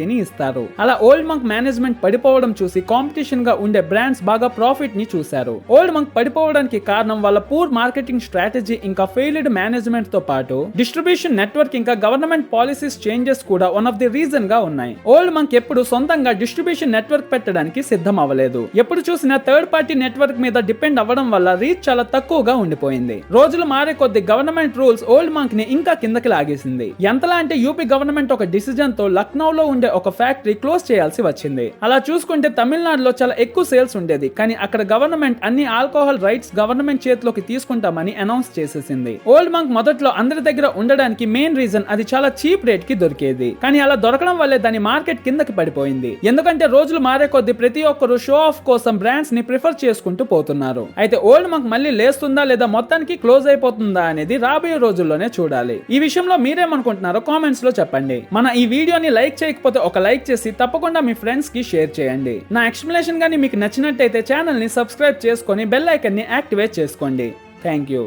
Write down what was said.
ని ఇస్తారు. అలా ఓల్డ్ మంక్ మేనేజ్మెంట్ పడిపోవడం చూసి కాంపిటీషన్ గా ఉండే బ్రాండ్స్ బాగా ప్రాఫిట్ ని చూశారు. ఓల్డ్ మంక్ పడిపోవడానికి కారణం వాళ్ళ పూర్ మార్కెటింగ్ స్ట్రాటజీ ఇంకా ఫెయిల్డ్ మేనేజ్మెంట్ తో పాటు డిస్ట్రిబ్యూషన్ నెట్వర్క్ ఇంకా గవర్నమెంట్ పాలసీస్ చేంజెస్ కూడా వన్ ఆఫ్ ది రీజన్ గా ఉన్నాయి. ఓల్డ్ మంక్ ఎప్పుడు సొంతంగా డిస్ట్రిబ్యూషన్ నెట్వర్క్ పెట్టడానికి సిద్ధం అవ్వలేదు. ఎప్పుడు చూసినా థర్డ్ పార్టీ నెట్వర్క్ మీద డిపెండ్ అవ్వడం వల్ల రీచ్ చాలా తక్కువగా ఉండిపోయింది. రోజులు మారే కొద్ది గవర్నమెంట్ రూల్స్ ఓల్డ్ మంక్ ని ఇంకా కిందకి లాగేసింది. ఎంతలా అంటే యూపీ గవర్నమెంట్ ఒక డిసిజన్ తో లక్నోలో ఒక ఫ్యాక్టరీ క్లోజ్ చేయాల్సి వచ్చింది. అలా చూసుకుంటే తమిళనాడులో చాలా ఎక్కువ సేల్స్ ఉండేది, కానీ అక్కడ గవర్నమెంట్ అన్ని ఆల్కహాల్ రైట్స్ గవర్నమెంట్ చేతిలోకి తీసుకుంటామని అనౌన్స్ చేసేసింది. ఓల్డ్ మంక్ మొదట్లో అందరి దగ్గర ఉండడానికి మెయిన్ రీజన్ అది చాలా చీప్ రేట్ కి దొరికేది. కానీ అలా దొరకడం వల్లే దాని మార్కెట్ కిందకి పడిపోయింది. ఎందుకంటే రోజులు మారే కొద్ది ప్రతి ఒక్కరు షో ఆఫ్ కోసం బ్రాండ్స్ ని ప్రిఫర్ చేసుకుంటూ పోతున్నారు. అయితే ఓల్డ్ మంక్ మళ్ళీ లేస్తుందా లేదా మొత్తానికి క్లోజ్ అయిపోతుందా అనేది రాబోయే రోజుల్లోనే చూడాలి. ఈ విషయంలో మీరేమనుకుంటున్నారో కామెంట్స్ లో చెప్పండి. మన ఈ వీడియోని లైక్ చేయకపోతే ఒక లైక్ చేసి తప్పకుండా మీ ఫ్రెండ్స్ కి షేర్ చేయండి. నా ఎక్స్ప్లెనేషన్ గానీ మీకు నచ్చినట్టయితే ఛానల్ ని సబ్స్క్రైబ్ చేసుకొని బెల్ ఐకాన్ ని యాక్టివేట్ చేసుకోండి. Thank you.